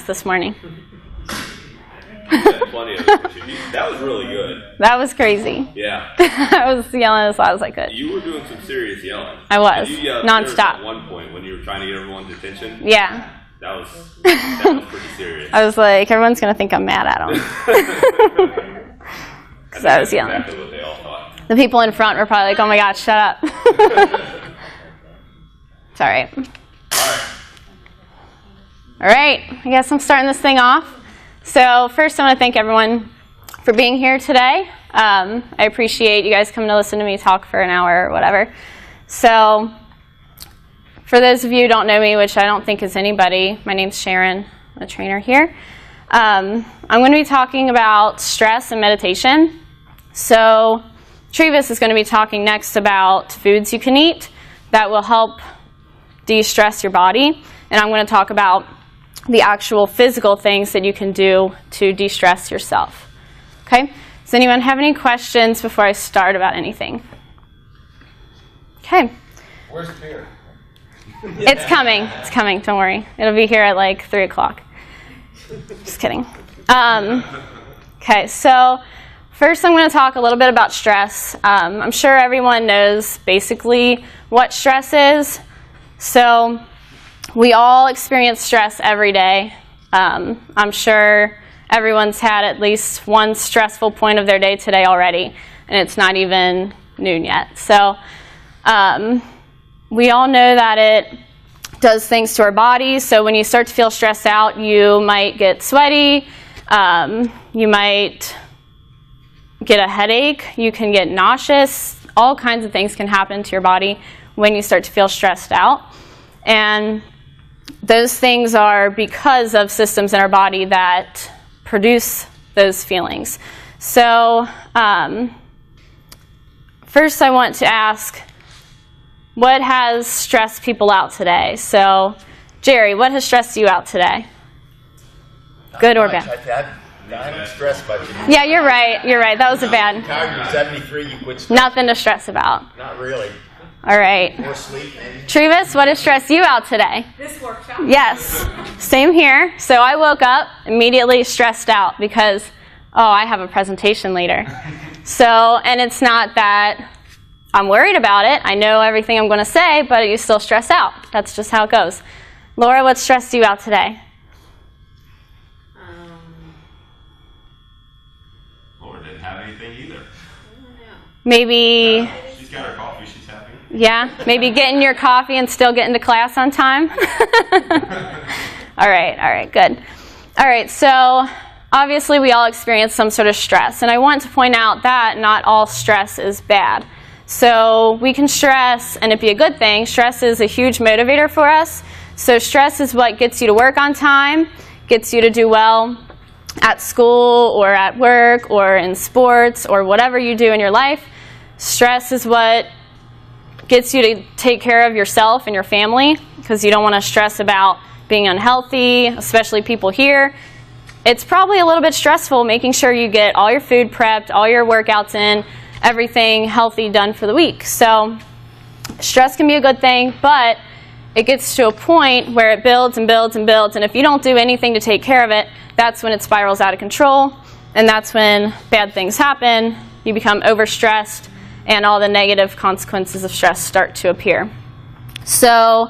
this morning. Plenty of it. That was really good. That was crazy. Yeah. I was yelling as loud as I could. You were doing some serious yelling. I was. You yelled nonstop. At one point when you were trying to get everyone's attention. Yeah. That was pretty serious. I was like, everyone's going to think I'm mad at them. Because I was yelling. Exactly what they all thought. The people in front were probably like, oh my God, shut up. It's all right. All right, I guess I'm starting this thing off. So first, I want to thank everyone for being here today. I appreciate you guys coming to listen to me talk for an hour or whatever. So for those of you who don't know me, which I don't think is anybody, my name's Sharon. I'm a trainer here. I'm going to be talking about stress and meditation. So Travis is going to be talking next about foods you can eat that will help de-stress your body. And I'm going to talk about the actual physical things that you can do to de-stress yourself. Okay? Does anyone have any questions before I start about anything? Okay. Where's the beer? It's coming. It's coming. Don't worry. It'll be here at like 3 o'clock. Just kidding. Okay, so first I'm going to talk a little bit about stress. I'm sure everyone knows basically what stress is. So we all experience stress every day. I'm sure everyone's had at least one stressful point of their day today already, and it's not even noon yet. So we all know that it does things to our bodies. So when you start to feel stressed out, you might get sweaty, you might get a headache, you can get nauseous. All kinds of things can happen to your body when you start to feel stressed out. And those things are because of systems in our body that produce those feelings. So first I want to ask, what has stressed people out today? So Jerry, what has stressed you out today? Good or bad? I haven't stressed much. Yeah, you're right. You're right. That was a bad. You're 73, you quit stressing. Nothing to stress about. Not really. All right. More sleep, maybe. Travis, what has stressed you out today? This workshop. Yes. Same here. So I woke up immediately stressed out because, I have a presentation later. So, and it's not that I'm worried about it. I know everything I'm going to say, but you still stress out. That's just how it goes. Laura, what stressed you out today? Laura didn't have anything either. Maybe... She's got her coffee. She's happy. Yeah, maybe getting your coffee and still getting to class on time. All right, good. All right, so obviously we all experience some sort of stress, and I want to point out that not all stress is bad. So we can stress, and it'd be a good thing. Stress is a huge motivator for us. So stress is what gets you to work on time, gets you to do well at school or at work or in sports or whatever you do in your life. Stress is what gets you to take care of yourself and your family because you don't want to stress about being unhealthy, especially people here. It's probably a little bit stressful making sure you get all your food prepped, all your workouts in, everything healthy done for the week. So stress can be a good thing, but it gets to a point where it builds and builds and builds, and if you don't do anything to take care of it, that's when it spirals out of control, and that's when bad things happen. You become overstressed, and all the negative consequences of stress start to appear. So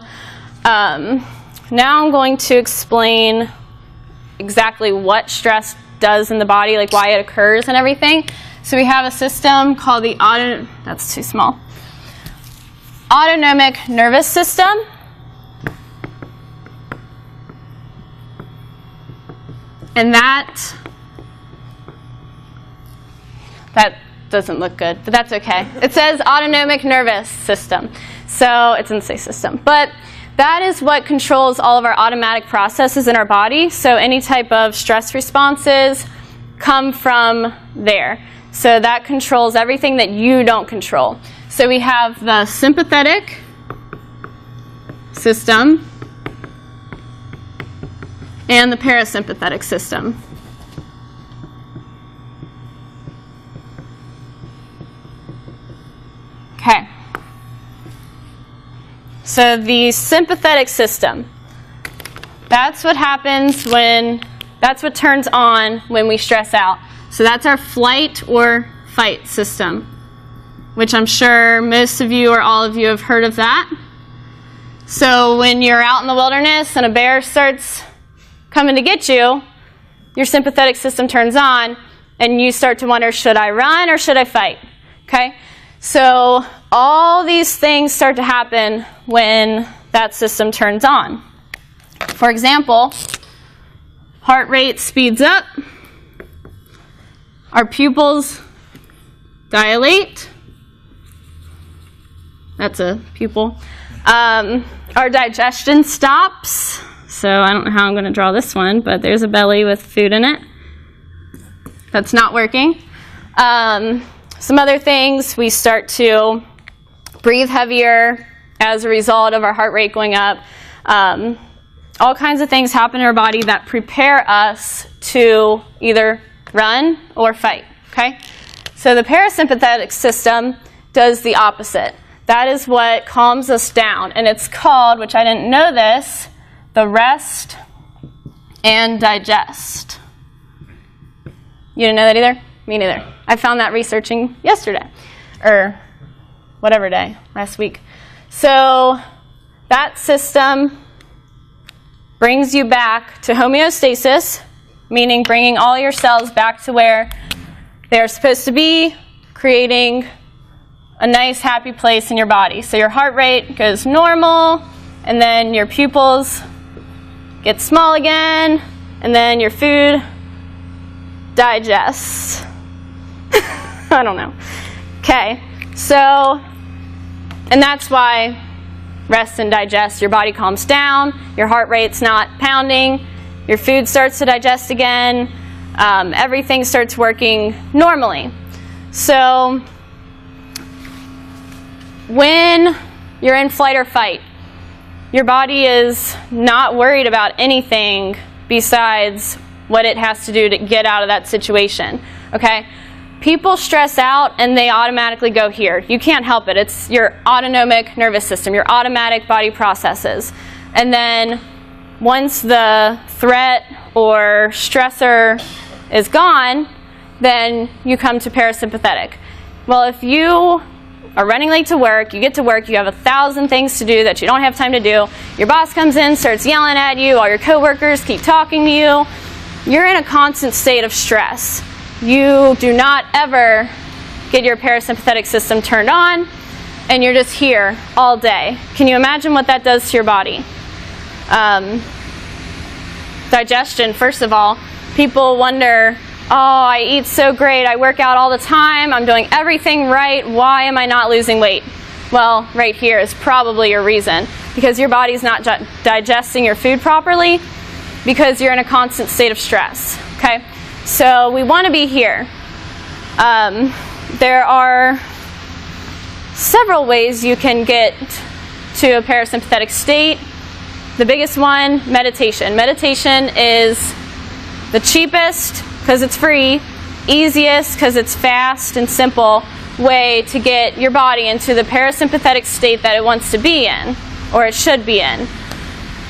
now I'm going to explain exactly what stress does in the body, like why it occurs and everything. So we have a system called the that's too small. Autonomic nervous system. And that doesn't look good, but that's okay. It says autonomic nervous system, so it doesn't say system. But that is what controls all of our automatic processes in our body, so any type of stress responses come from there. So that controls everything that you don't control. So we have the sympathetic system and the parasympathetic system. Okay. So the sympathetic system That's what happens that's what turns on when we stress out. So that's our flight or fight system, which I'm sure most of you or all of you have heard of that. So when you're out in the wilderness and a bear starts coming to get you, your sympathetic system turns on and you start to wonder, should I run or should I fight? Okay? So all these things start to happen when that system turns on. For example, heart rate speeds up, our pupils dilate. That's a pupil. Our digestion stops. So I don't know how I'm going to draw this one, but there's a belly with food in it. That's not working. Some other things, we start to breathe heavier as a result of our heart rate going up. All kinds of things happen in our body that prepare us to either run or fight, okay? So the parasympathetic system does the opposite. That is what calms us down, and it's called, which I didn't know this, the rest and digest. You didn't know that either? Me neither. I found that researching yesterday, or whatever day, last week. So that system brings you back to homeostasis, meaning bringing all your cells back to where they're supposed to be, creating a nice, happy place in your body. So your heart rate goes normal, and then your pupils get small again, and then your food digests. I don't know. Okay, so, and that's why rest and digest. Your body calms down, your heart rate's not pounding, your food starts to digest again, everything starts working normally. So when you're in flight or fight, your body is not worried about anything besides what it has to do to get out of that situation, okay? People stress out and they automatically go here. You can't help it. It's your autonomic nervous system, your automatic body processes. And then once the threat or stressor is gone, then you come to parasympathetic. Well, if you are running late to work, you get to work, you have 1,000 things to do that you don't have time to do, your boss comes in, starts yelling at you, all your coworkers keep talking to you, you're in a constant state of stress. You do not ever get your parasympathetic system turned on, and you're just here all day. Can you imagine what that does to your body? Digestion, first of all. People wonder, oh, I eat so great, I work out all the time, I'm doing everything right, why am I not losing weight? Well, right here is probably your reason, because your body's not digesting your food properly, because you're in a constant state of stress, okay? So we want to be here. There are several ways you can get to a parasympathetic state. The biggest one, meditation. Meditation is the cheapest, because it's free, easiest, because it's fast and simple way to get your body into the parasympathetic state that it wants to be in, or it should be in.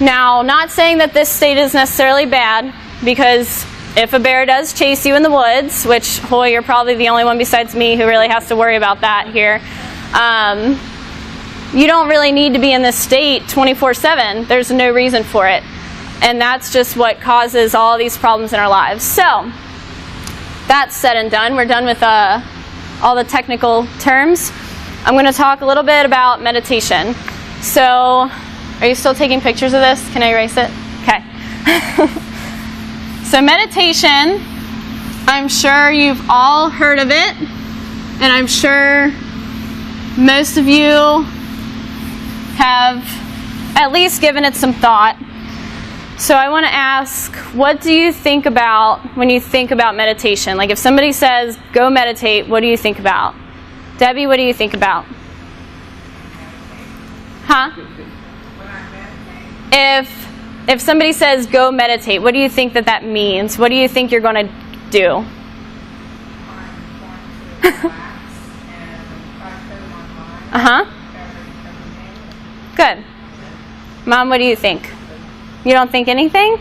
Now, not saying that this state is necessarily bad, because if a bear does chase you in the woods, which, boy, you're probably the only one besides me who really has to worry about that here, you don't really need to be in this state 24/7. There's no reason for it. And that's just what causes all these problems in our lives. So, that's said and done. We're done with all the technical terms. I'm going to talk a little bit about meditation. So, are you still taking pictures of this? Can I erase it? Okay. So meditation, I'm sure you've all heard of it, and I'm sure most of you have at least given it some thought. So I want to ask, what do you think about when you think about meditation? Like if somebody says, go meditate, what do you think about? Debbie, what do you think about? Huh? If somebody says, go meditate, what do you think that means? What do you think you're going to do? Uh-huh. Good. Mom, what do you think? You don't think anything?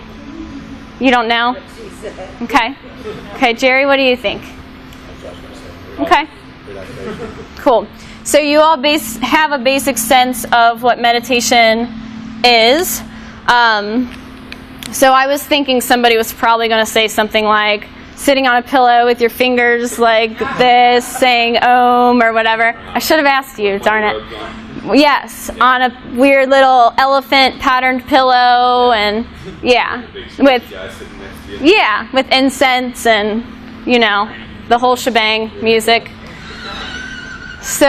You don't know? Okay. Okay, Jerry, what do you think? Okay. Cool. So you all have a basic sense of what meditation is. So I was thinking somebody was probably going to say something like sitting on a pillow with your fingers like this, saying Om or whatever. I should have asked you, darn it. Yes, on a weird little elephant patterned pillow, and with incense and, you know, the whole shebang, music. So,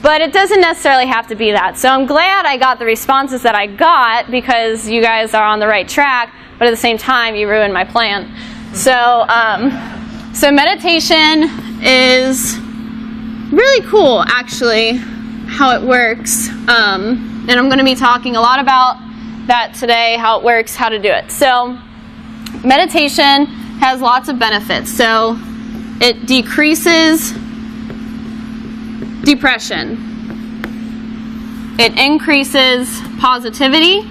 but it doesn't necessarily have to be that. So I'm glad I got the responses that I got, because you guys are on the right track, but at the same time, you ruined my plan. So, so meditation is really cool, actually, how it works. And I'm going to be talking a lot about that today, how it works, how to do it. So meditation has lots of benefits. So it decreases depression. It increases positivity.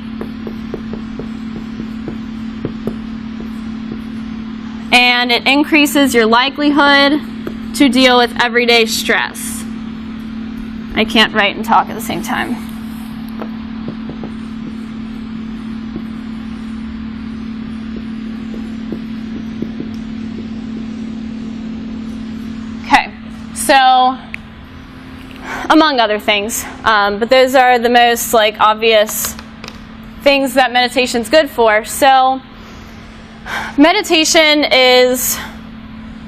And it increases your likelihood to deal with everyday stress. I can't write and talk at the same time. Okay, so among other things, but those are the most obvious things that meditation's good for. So meditation is,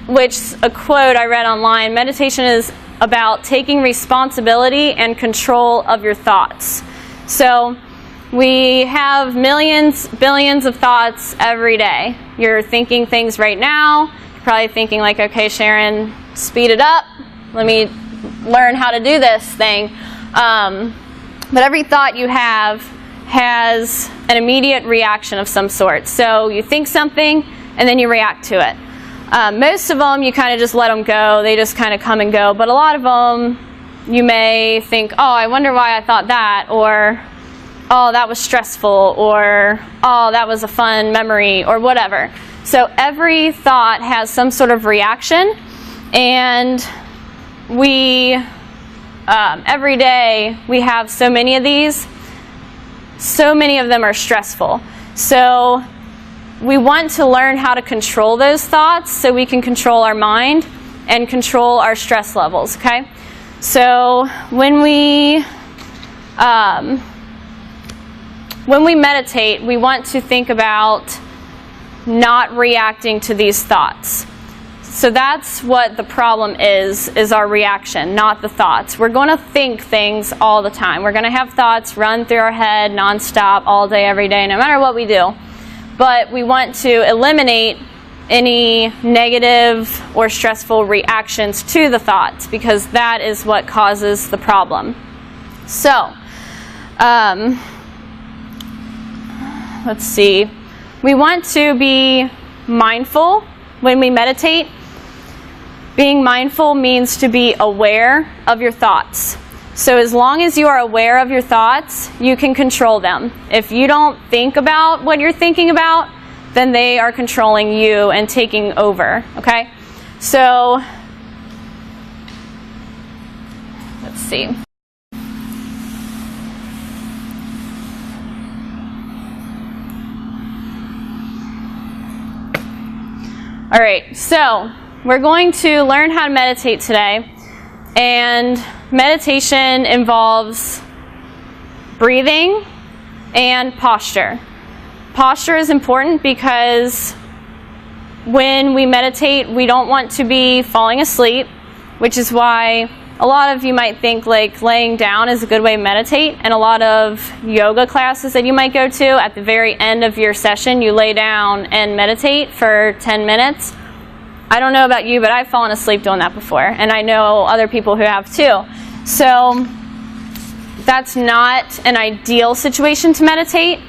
which a quote I read online, meditation is about taking responsibility and control of your thoughts. So we have millions, billions of thoughts every day. You're thinking things right now. You're probably thinking like, okay, Sharon, speed it up. Let me learn how to do this thing. But every thought you have has an immediate reaction of some sort. So you think something and then you react to it. Most of them you kind of just let them go. They just kind of come and go. But a lot of them you may think, oh, I wonder why I thought that, or oh, that was stressful, or oh, that was a fun memory, or whatever. So every thought has some sort of reaction, and we every day we have so many of these. So many of them are stressful. So we want to learn how to control those thoughts so we can control our mind and control our stress levels, okay? So when we meditate, we want to think about not reacting to these thoughts. So that's what the problem is our reaction, not the thoughts. We're going to think things all the time. We're going to have thoughts run through our head nonstop all day, every day, no matter what we do. But we want to eliminate any negative or stressful reactions to the thoughts, because that is what causes the problem. So, let's see. We want to be mindful when we meditate. Being mindful means to be aware of your thoughts. So as long as you are aware of your thoughts, you can control them. If you don't think about what you're thinking about, then they are controlling you and taking over, okay? So, let's see. All right, so we're going to learn how to meditate today, and meditation involves breathing and posture. Posture is important because when we meditate, we don't want to be falling asleep, which is why a lot of you might think like laying down is a good way to meditate, and a lot of yoga classes that you might go to, at the very end of your session, you lay down and meditate for 10 minutes. I don't know about you, but I've fallen asleep doing that before, and I know other people who have too. So that's not an ideal situation to meditate.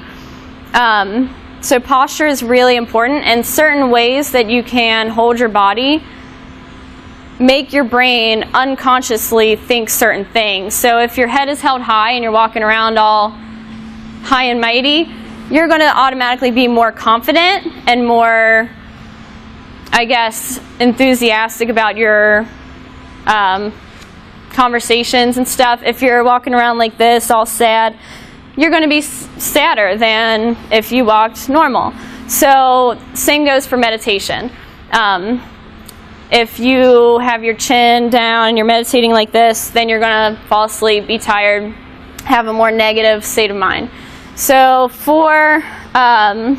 So posture is really important, and certain ways that you can hold your body make your brain unconsciously think certain things. So if your head is held high and you're walking around all high and mighty, you're going to automatically be more confident and more, I guess, enthusiastic about your conversations and stuff. If you're walking around like this, all sad, you're going to be sadder than if you walked normal. So same goes for meditation. If you have your chin down and you're meditating like this, then you're going to fall asleep, be tired, have a more negative state of mind. So for our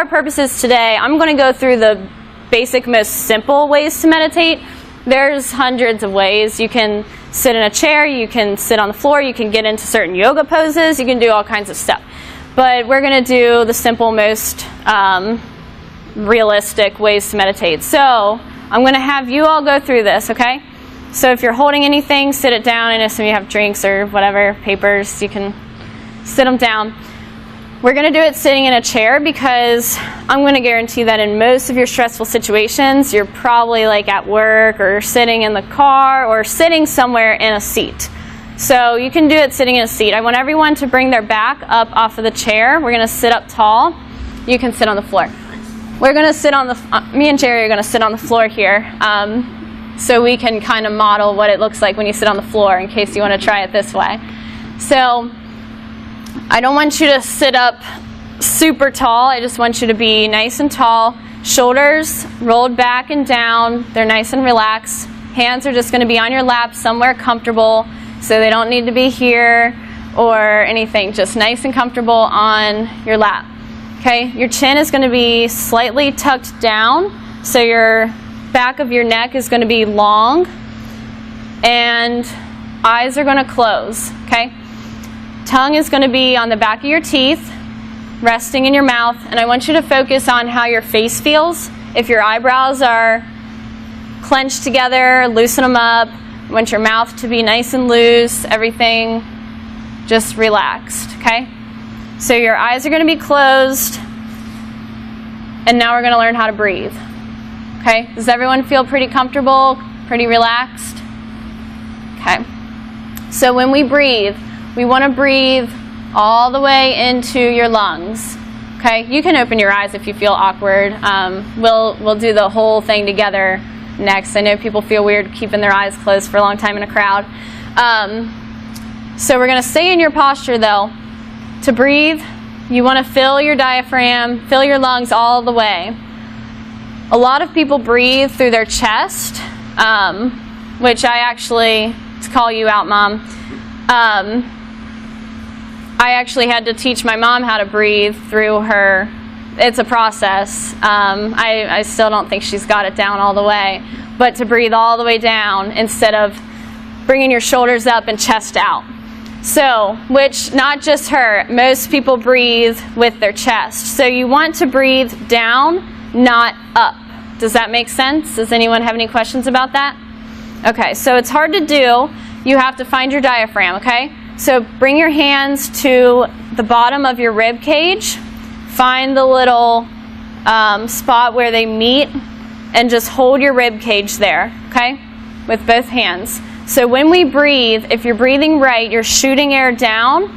purposes today, I'm going to go through the basic, most simple ways to meditate. There's hundreds of ways. You can sit in a chair, you can sit on the floor, you can get into certain yoga poses, you can do all kinds of stuff. But we're going to do the simple, most realistic ways to meditate. So I'm going to have you all go through this, okay? So if you're holding anything, sit it down. I know some of you have drinks or whatever, papers, you can sit them down. We're going to do it sitting in a chair because I'm going to guarantee that in most of your stressful situations, you're probably like at work or sitting in the car or sitting somewhere in a seat. So you can do it sitting in a seat. I want everyone to bring their back up off of the chair. We're going to sit up tall. You can sit on the floor. We're going to sit on the, me and Jerry are going to sit on the floor here so we can kind of model what it looks like when you sit on the floor in case you want to try it this way. So I don't want you to sit up super tall. I just want you to be nice and tall. Shoulders rolled back and down. They're nice and relaxed. Hands are just going to be on your lap somewhere comfortable, so they don't need to be here or anything. Just nice and comfortable on your lap. Okay, your chin is going to be slightly tucked down, so your back of your neck is going to be long, and eyes are going to close. Okay, tongue is going to be on the back of your teeth, resting in your mouth, and I want you to focus on how your face feels. If your eyebrows are clenched together, loosen them up. I want your mouth to be nice and loose, everything just relaxed. Okay. So your eyes are going to be closed, and now we're going to learn how to breathe. Okay? Does everyone feel pretty comfortable, pretty relaxed? Okay. So when we breathe, we want to breathe all the way into your lungs. Okay? You can open your eyes if you feel awkward. We'll do the whole thing together next. I know people feel weird keeping their eyes closed for a long time in a crowd. So we're going to stay in your posture, though. To breathe, you want to fill your diaphragm, fill your lungs all the way. A lot of people breathe through their chest, which I actually, to call you out, Mom, I actually had to teach my mom how to breathe through her. It's a process. I still don't think she's got it down all the way. But to breathe all the way down instead of bringing your shoulders up and chest out. So, which, not just her, most people breathe with their chest. So you want to breathe down, not up. Does that make sense? Does anyone have any questions about that? Okay, so it's hard to do. You have to find your diaphragm, okay? So bring your hands to the bottom of your rib cage. Find the little spot where they meet and just hold your rib cage there, okay? With both hands. So when we breathe, if you're breathing right, you're shooting air down,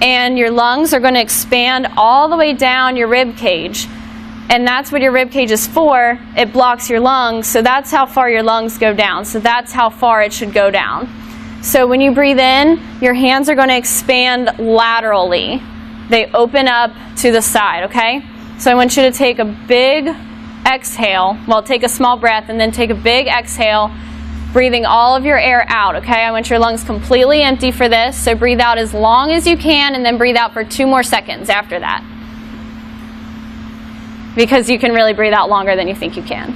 and your lungs are going to expand all the way down your rib cage. And that's what your rib cage is for. It blocks your lungs, so that's how far your lungs go down. So that's how far it should go down. So when you breathe in, your hands are going to expand laterally. They open up to the side, okay? So I want you to take a big exhale. Well, take a small breath and then take a big exhale, breathing all of your air out, okay? I want your lungs completely empty for this. So breathe out as long as you can and then breathe out for 2 more seconds after that. Because you can really breathe out longer than you think you can.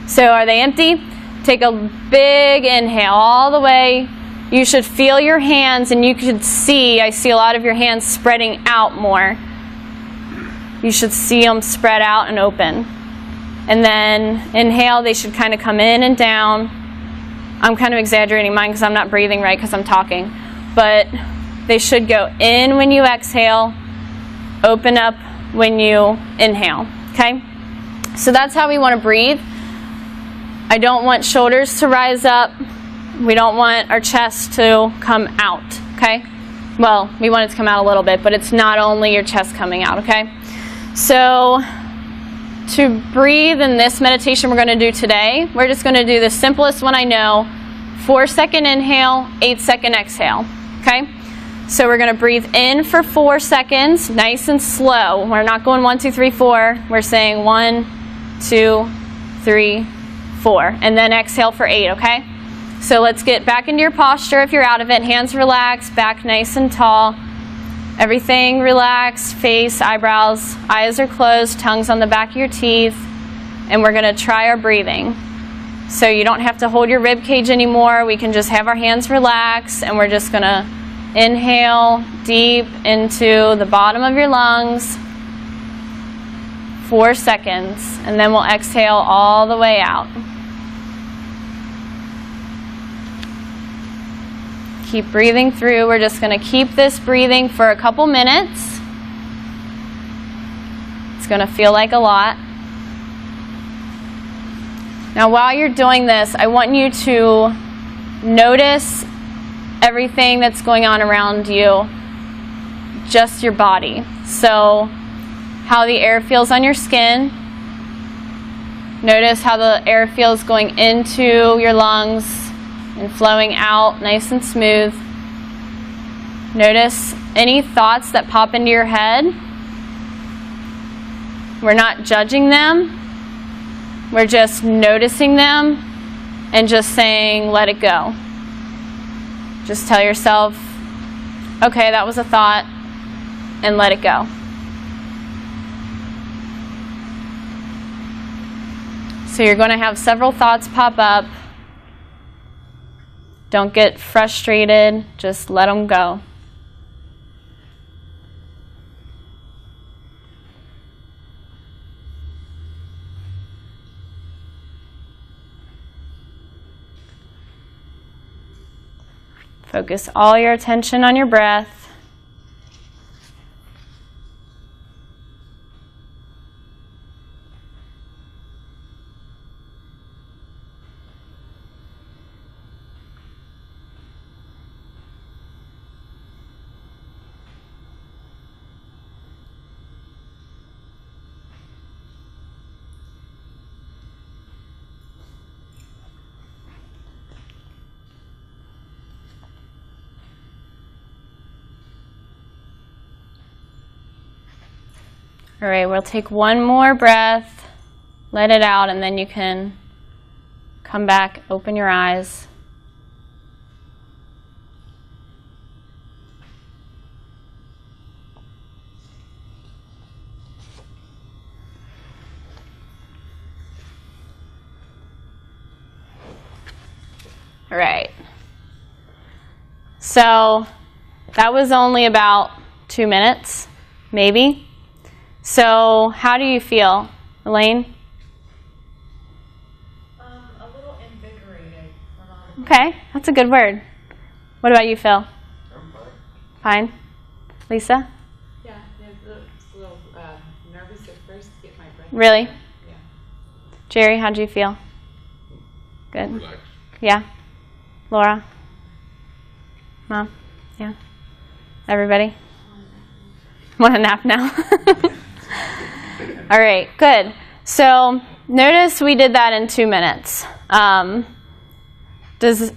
So are they empty? Take a big inhale all the way. You should feel your hands, and you could see, I see a lot of your hands spreading out more. You should see them spread out and open. And then inhale, they should kind of come in and down. I'm kind of exaggerating mine because I'm not breathing right because I'm talking. But they should go in when you exhale, open up when you inhale, okay? So that's how we want to breathe. I don't want shoulders to rise up. We don't want our chest to come out, okay? Well, we want it to come out a little bit, but it's not only your chest coming out, okay? So to breathe in this meditation we're going to do today, we're just going to do the simplest one I know, 4-second inhale, 8-second exhale, okay? So we're going to breathe in for 4 seconds, nice and slow. We're not going 1, 2, 3, 4. We're saying 1, 2, 3, 4. And then exhale for 8, okay? So let's get back into your posture if you're out of it. Hands relaxed, back nice and tall. Everything relaxed, face, eyebrows, eyes are closed, tongue's on the back of your teeth. And we're going to try our breathing. So you don't have to hold your rib cage anymore. We can just have our hands relaxed, and we're just going to inhale deep into the bottom of your lungs, 4 seconds, and then we'll exhale all the way out. Keep breathing through. We're just going to keep this breathing for a couple minutes. It's going to feel like a lot. Now, while you're doing this, I want you to notice everything that's going on around you, just your body. So, how the air feels on your skin. Notice how the air feels going into your lungs and flowing out nice and smooth. Notice any thoughts that pop into your head. We're not judging them. We're just noticing them and just saying, let it go. Just tell yourself, okay, that was a thought, and let it go. So you're going to have several thoughts pop up. Don't get frustrated, just let them go. Focus all your attention on your breath. All right, we'll take one more breath, let it out, and then you can come back, open your eyes. All right. So that was only about 2 minutes, maybe. So how do you feel, Elaine? A little invigorated. Okay, that's a good word. What about you, Phil? I'm Fine. Lisa? Yeah, it's a little nervous at first to get my breath. Really? Yeah. Jerry, how do you feel? Good. Relax. Yeah? Laura? Mom? Yeah? Everybody? Want a nap now? All right, good. So notice we did that in 2 minutes. Does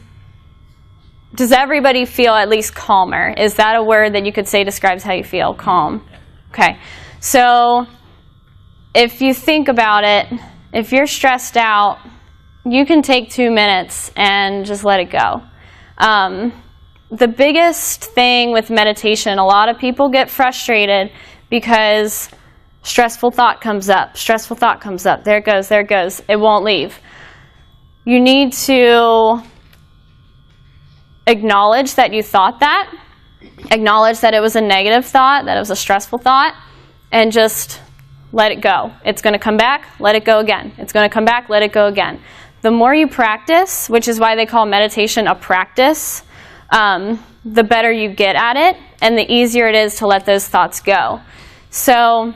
everybody feel at least calmer? Is that a word that you could say describes how you feel? Calm. Okay. So if you think about it, if you're stressed out, you can take 2 minutes and just let it go. The biggest thing with meditation, a lot of people get frustrated because stressful thought comes up. Stressful thought comes up. There it goes, there it goes. It won't leave. You need to acknowledge that you thought that. Acknowledge that it was a negative thought, that it was a stressful thought, and just let it go. It's going to come back, let it go again. It's going to come back, let it go again. The more you practice, which is why they call meditation a practice, the better you get at it, and the easier it is to let those thoughts go. So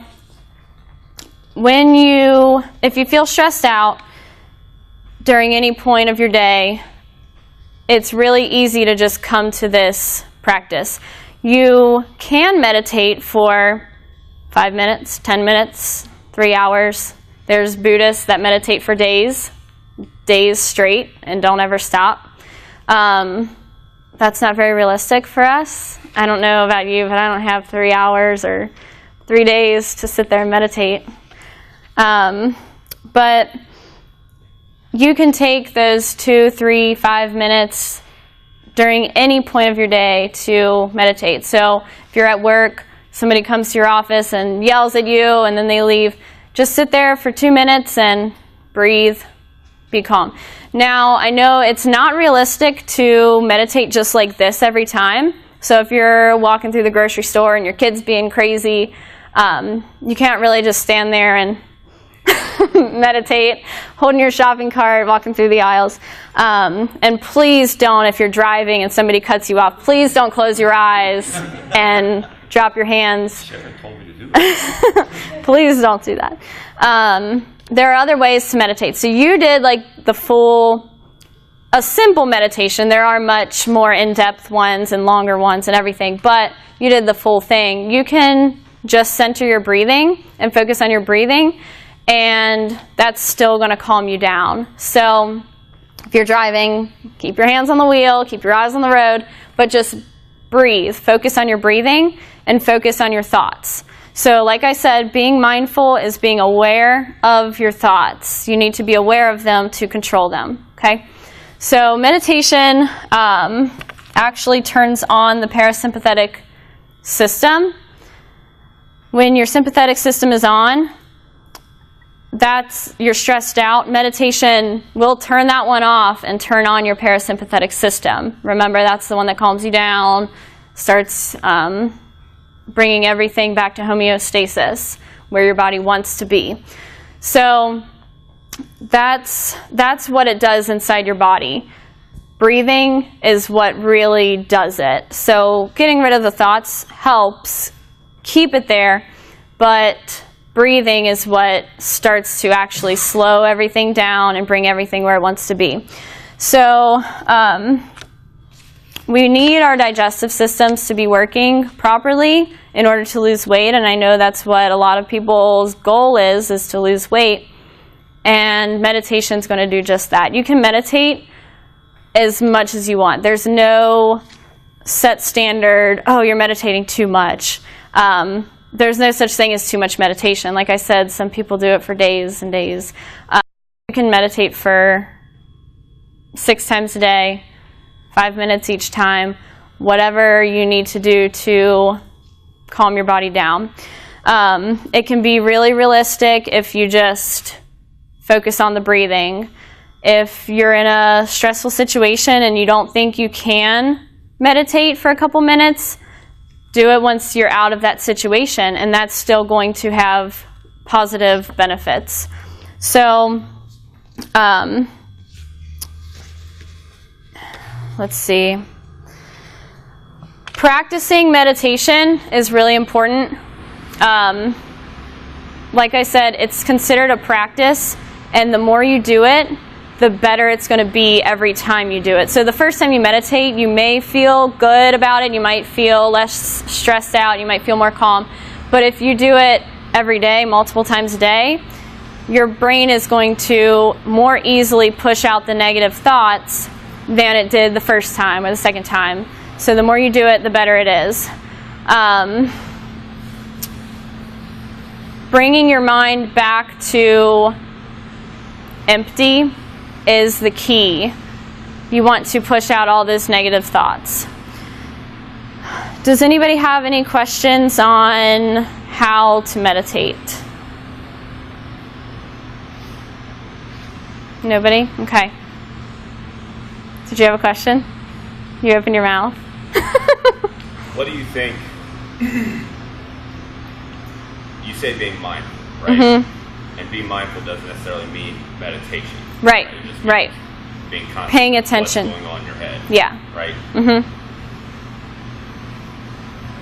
if you feel stressed out during any point of your day, it's really easy to just come to this practice. you can meditate for 5 minutes, 10 minutes, 3 hours. There's Buddhists that meditate for days straight and don't ever stop. That's not very realistic for us. I don't know about you, but I don't have 3 hours or 3 days to sit there and meditate. But you can take those 2, 3, 5 minutes during any point of your day to meditate. So if you're at work, somebody comes to your office and yells at you and then they leave, just sit there for 2 minutes and breathe, be calm. Now, I know it's not realistic to meditate just like this every time. So if you're walking through the grocery store and your kid's being crazy, you can't really just stand there and meditate, holding your shopping cart, walking through the aisles. And please don't, if you're driving and somebody cuts you off, please don't close your eyes and drop your hands. Sharon told me to do that. Please don't do that. There are other ways to meditate. So you did like a simple meditation. There are much more in-depth ones and longer ones and everything, but you did the full thing. You can just center your breathing and focus on your breathing, and that's still going to calm you down. So if you're driving, keep your hands on the wheel, keep your eyes on the road, but just breathe. Focus on your breathing and focus on your thoughts. So like I said, being mindful is being aware of your thoughts. You need to be aware of them to control them, okay? So meditation actually turns on the parasympathetic system. When your sympathetic system is on, you're stressed out. Meditation will turn that one off and turn on your parasympathetic system. Remember, that's the one that calms you down, starts bringing everything back to homeostasis, where your body wants to be. So that's what it does inside your body. Breathing is what really does it. So getting rid of the thoughts helps keep it there, but breathing is what starts to actually slow everything down and bring everything where it wants to be. So we need our digestive systems to be working properly in order to lose weight, and I know that's what a lot of people's goal is to lose weight, and meditation is going to do just that. You can meditate as much as you want. There's no set standard, oh, you're meditating too much. There's no such thing as too much meditation. Like I said, some people do it for days and days. You can meditate for 6 times a day, 5 minutes each time, whatever you need to do to calm your body down. It can be really realistic if you just focus on the breathing. If you're in a stressful situation and you don't think you can meditate for a couple minutes, do it once you're out of that situation, and that's still going to have positive benefits. So, let's see. Practicing meditation is really important. Like I said, it's considered a practice, and the more you do it, the better it's going to be every time you do it. So the first time you meditate, you may feel good about it, you might feel less stressed out, you might feel more calm. But if you do it every day, multiple times a day, your brain is going to more easily push out the negative thoughts than it did the first time or the second time. So the more you do it, the better it is. Bringing your mind back to empty is the key. You want to push out all those negative thoughts. Does anybody have any questions on how to meditate? Nobody? Okay. Did you have a question? You open your mouth. What do you think? You say being mindful, right? Mm-hmm. And being mindful doesn't necessarily mean meditation. Right, It just means right. Being conscious Paying of attention. what's going on in your head. Yeah. Right? Mm-hmm.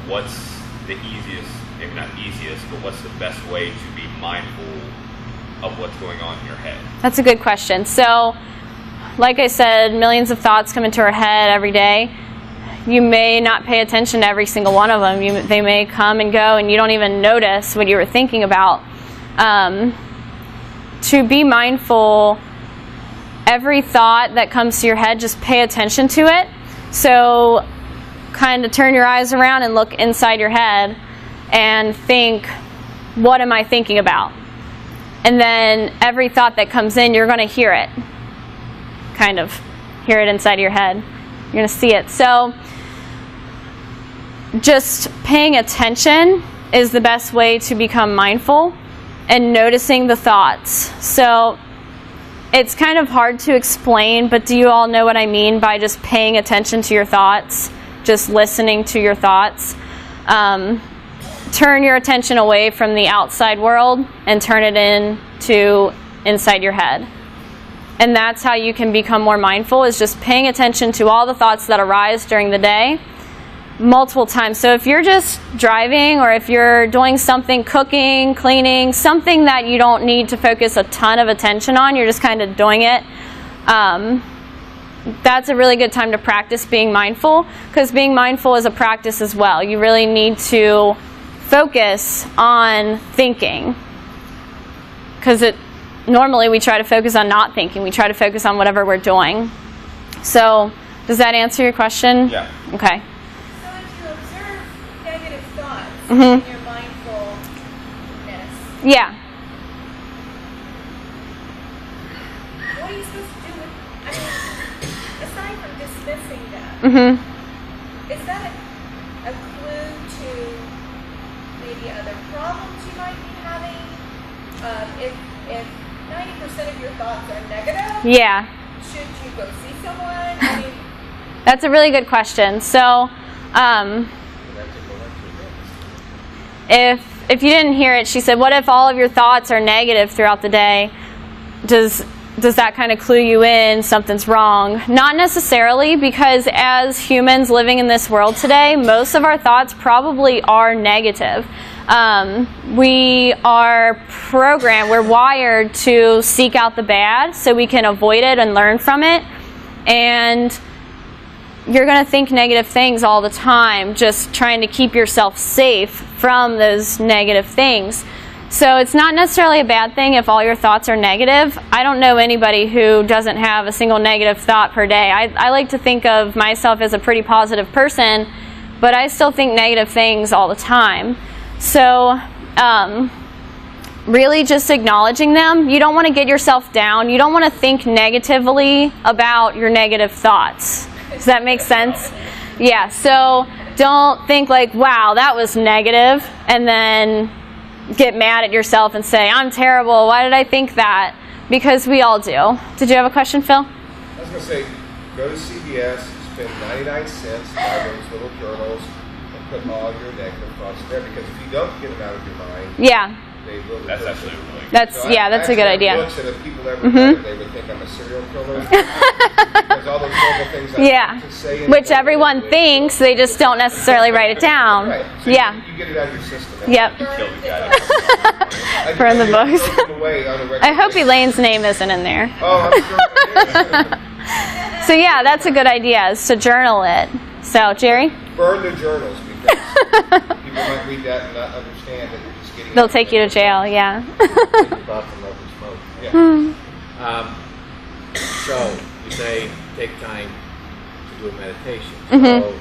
What's the easiest, maybe not easiest, but what's the best way to be mindful of what's going on in your head? That's a good question. So, like I said, millions of thoughts come into our head every day. you may not pay attention to every single one of them. They may come and go, and you don't even notice what you were thinking about. To be mindful, every thought that comes to your head, just pay attention to it. So kind of turn your eyes around and look inside your head and think, what am I thinking about? And then every thought that comes in, you're going to hear it. Kind of hear it inside of your head. You're going to see it. So just paying attention is the best way to become mindful and noticing the thoughts. So it's kind of hard to explain, but do you all know what I mean by just paying attention to your thoughts, just listening to your thoughts? Turn your attention away from the outside world and turn it inside your head. And that's how you can become more mindful, is just paying attention to all the thoughts that arise during the day multiple times. So if you're just driving, or if you're doing something, cooking, cleaning, something that you don't need to focus a ton of attention on, you're just kind of doing it, that's a really good time to practice being mindful, because being mindful is a practice as well. You really need to focus on thinking, because normally we try to focus on not thinking. We try to focus on whatever we're doing. So does that answer your question? Yeah. Okay. So if you observe negative thoughts Mm-hmm. in your mindfulness, Yeah. what are you supposed to do with, I mean, aside from dismissing them, Mm-hmm. is that a clue to maybe other problems you might be having? If 90% of your thoughts are negative, Yeah. should you go see someone? I mean, That's a really good question. So if you didn't hear it, she said, what if all of your thoughts are negative throughout the day? Does that kind of clue you in something's wrong? Not necessarily, because as humans living in this world today, most of our thoughts probably are negative. We are programmed, we're wired to seek out the bad so we can avoid it and learn from it. And you're going to think negative things all the time, just trying to keep yourself safe from those negative things. So it's not necessarily a bad thing if all your thoughts are negative. I don't know anybody who doesn't have a single negative thought per day. I like to think of myself as a pretty positive person, but I still think negative things all the time. So really just acknowledging them. You don't want to get yourself down. You don't want to think negatively about your negative thoughts. Does that make sense? Yeah, so don't think like, wow, that was negative, and then get mad at yourself and say, I'm terrible, why did I think that? Because we all do. Did you have a question, Phil? I was going to say, go to CVS, spend 99 cents, buy those little journals, and put all your negative thoughts there, because if you don't get them out of your mind, Yeah. they will. That's absolutely really good. That's So that's a good idea. Books, and if people ever read it, they would think I'm a serial killer. Because all those horrible things I Yeah. to say. Which everyone thinks, they just don't necessarily write it down. Right. So Yeah. You get it out of your system. Yep. Kill the guy. Burn the books. Throw them away on a regular I hope basis. Elaine's name isn't in there. Oh, I'm sure it is. So yeah, that's a good idea, is to journal it. So, Jerry? Burn the journals, because people might read that and not understand that you're just getting. They'll take you to jail, yeah. Thoughts and love and smoke. Yeah. So you say take time to do a meditation. Mhm. So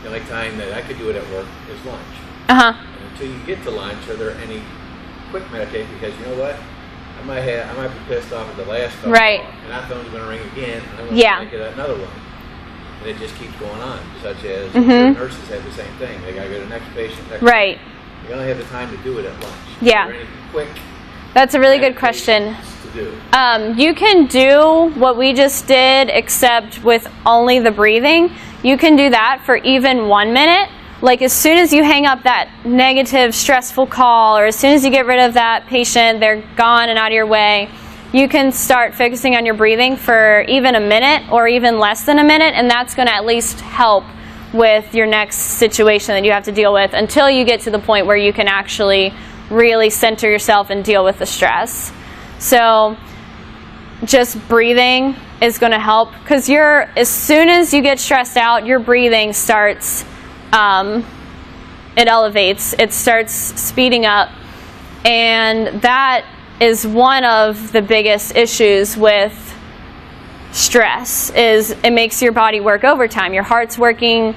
the only time that I could do it at work is lunch. Uh-huh. And until you get to lunch, are there any quick meditation? Because you know what? I might be pissed off at the last phone Right. call, and that phone's going to ring again, and I'm going Yeah. to make it another one. And it just keeps going on, such as Mhm. nurses have the same thing. They got to go to the next patient. Next Right. You only have the time to do it at lunch. Yeah. Are there any quick That's a really good question. meditations to do? You can do what we just did, except with only the breathing. You can do that for even 1 minute. Like as soon as you hang up that negative, stressful call, or as soon as you get rid of that patient, they're gone and out of your way, you can start focusing on your breathing for even a minute or even less than a minute, and that's going to at least help with your next situation that you have to deal with until you get to the point where you can actually really center yourself and deal with the stress. So just breathing is going to help, because as soon as you get stressed out, your breathing starts, it elevates, it starts speeding up, and that is one of the biggest issues with stress, is it makes your body work overtime. Your heart's working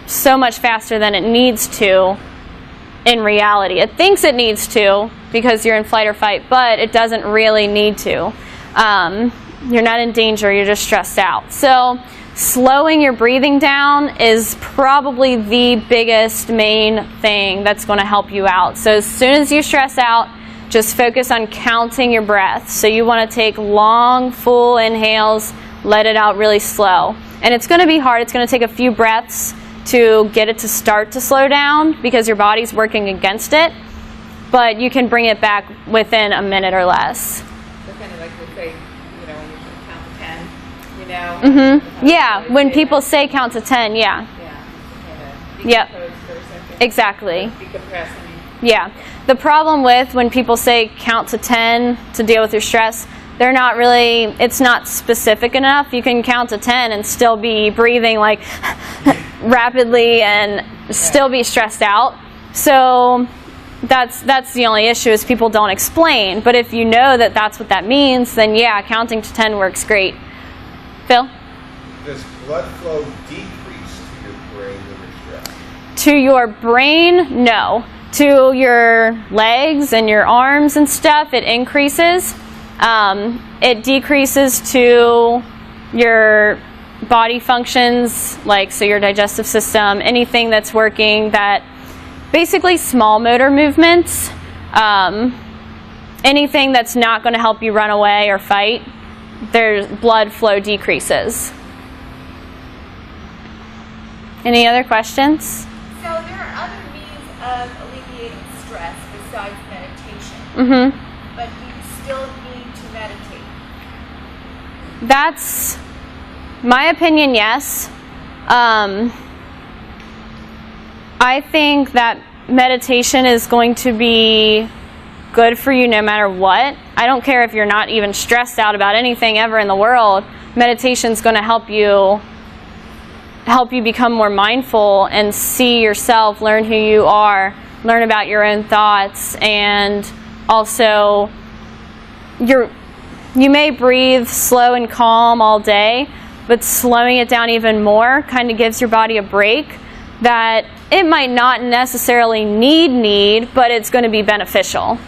so much faster than it needs to in reality. It thinks it needs to because you're in flight or fight, but it doesn't really need to. You're not in danger, you're just stressed out. So slowing your breathing down is probably the biggest main thing that's going to help you out. So as soon as you stress out, just focus on counting your breath. So you want to take long, full inhales, let it out really slow. And it's going to be hard. It's going to take a few breaths to get it to start to slow down because your body's working against it. But you can bring it back within a minute or less. So kind of like we say, you know, when you count to 10, you know. Mm-hmm. Yeah, when people say count to 10, yeah. Yeah. Kind of Yep. decompose for a second. Exactly. Decompress, I mean. Yeah. The problem with when people say count to 10 to deal with your stress, they're not really, it's not specific enough. You can count to 10 and still be breathing like rapidly and still be stressed out. So that's the only issue, is people don't explain. But if you know that that's what that means, then yeah, counting to 10 works great. Phil? Does blood flow decrease to your brain when you're stressed? To your brain, no. To your legs and your arms and stuff, it increases. It decreases to your body functions, like so your digestive system, anything that's working, that basically small motor movements, anything that's not going to help you run away or fight, their blood flow decreases. Any other questions? So there are other means of alleviating stress besides meditation, Mm-hmm. but do you still need to meditate? That's my opinion, yes. I think that meditation is going to be good for you no matter what. I don't care if you're not even stressed out about anything ever in the world. Meditation is going to help you become more mindful and see yourself, learn who you are, learn about your own thoughts, and also you may breathe slow and calm all day, but slowing it down even more kind of gives your body a break that it might not necessarily need, but it's going to be beneficial.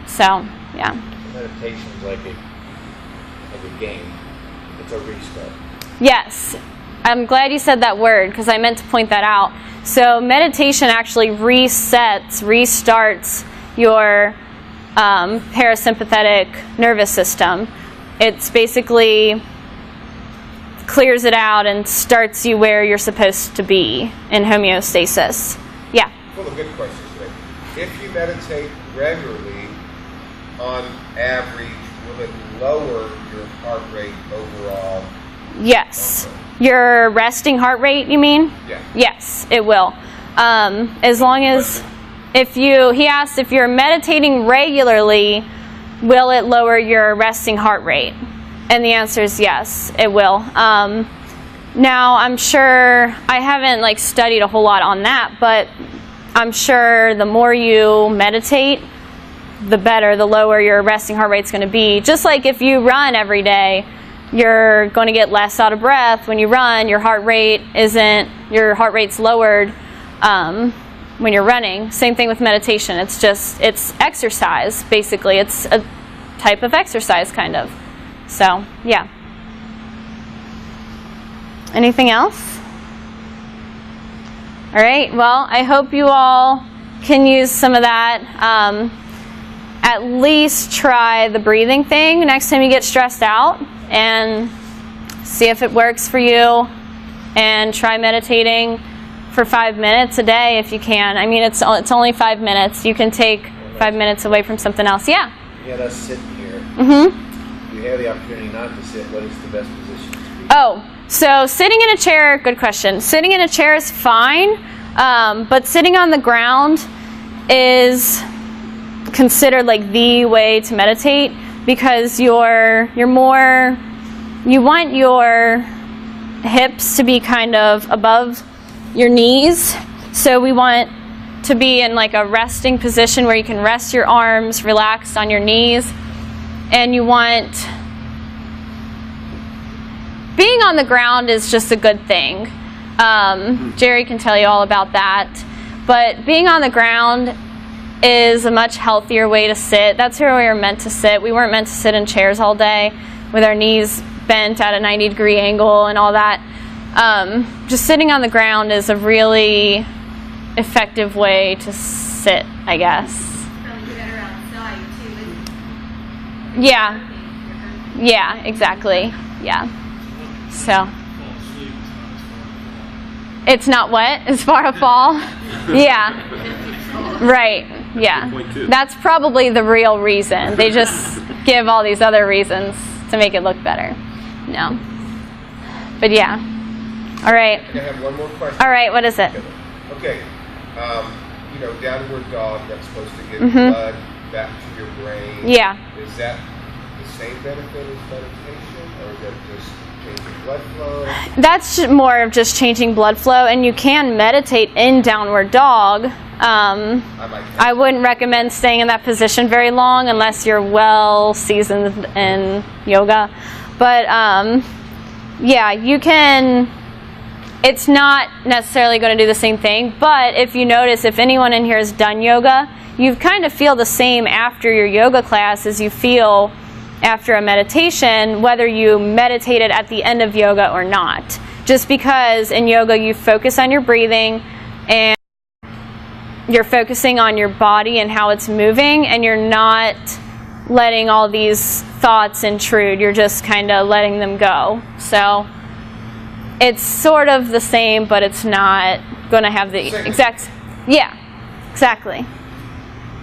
So, yeah. Meditation is like a game. It's a restart. Yes. I'm glad you said that word because I meant to point that out. So meditation actually restarts your parasympathetic nervous system. It's basically clears it out and starts you where you're supposed to be in homeostasis. Yeah. Full of good questions today. If you meditate regularly, on average, will it lower your heart rate overall? Yes. Okay. Your resting heart rate, you mean? Yeah. Yes, it will. As long as he asked if you're meditating regularly, will it lower your resting heart rate? And the answer is yes, it will. Now, I'm sure, I haven't studied a whole lot on that, but I'm sure the more you meditate, the better, the lower your resting heart rate's going to be. Just like if you run every day, you're going to get less out of breath when you run. Your heart rate's lowered when you're running. Same thing with meditation. It's exercise, basically. It's a type of exercise, kind of. So, yeah. Anything else? All right. Well, I hope you all can use some of that. At least try the breathing thing next time you get stressed out and see if it works for you, and try meditating for 5 minutes a day if you can. I mean, it's only 5 minutes. You can take 5 minutes away from something else. Yeah? You had us sitting here. Mm-hmm. If you have the opportunity not to sit, what is the best position to be? Oh, so sitting in a chair, good question. Sitting in a chair is fine, but sitting on the ground is considered like the way to meditate, because you're more you want your hips to be kind of above your knees. So we want to be in like a resting position where you can rest your arms relaxed on your knees. And you want, being on the ground is just a good thing. Jerry can tell you all about that. But being on the ground is a much healthier way to sit. That's where we were meant to sit. We weren't meant to sit in chairs all day with our knees bent at a 90-degree angle and all that. Just sitting on the ground is a really effective way to sit, I guess. Probably better outside too. Yeah. Yeah, exactly. Yeah. So. It's not what? As far a fall? Yeah. Right. Yeah. That's probably the real reason. They just give all these other reasons to make it look better. No. But yeah. All right. I have one more question. All right. What is it? Okay. Downward dog, that's supposed to get blood back to your brain. Yeah. Is that the same benefit as meditation, or is that just changing blood flow? That's more of just changing blood flow, and you can meditate in downward dog. I wouldn't recommend staying in that position very long unless you're well seasoned in yoga. But yeah, you can. It's not necessarily going to do the same thing, but if you notice, if anyone in here has done yoga, you kind of feel the same after your yoga class as you feel after a meditation, whether you meditated at the end of yoga or not. Just because in yoga you focus on your breathing and you're focusing on your body and how it's moving, and you're not letting all these thoughts intrude. You're just kind of letting them go. So it's sort of the same, but it's not going to have the exact... Yeah, exactly.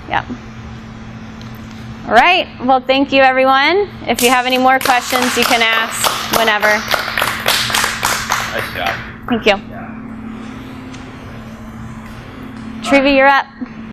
Yeah. All right. Well, thank you, everyone. If you have any more questions, you can ask whenever. Nice job. Thank you. Trivia, you're up.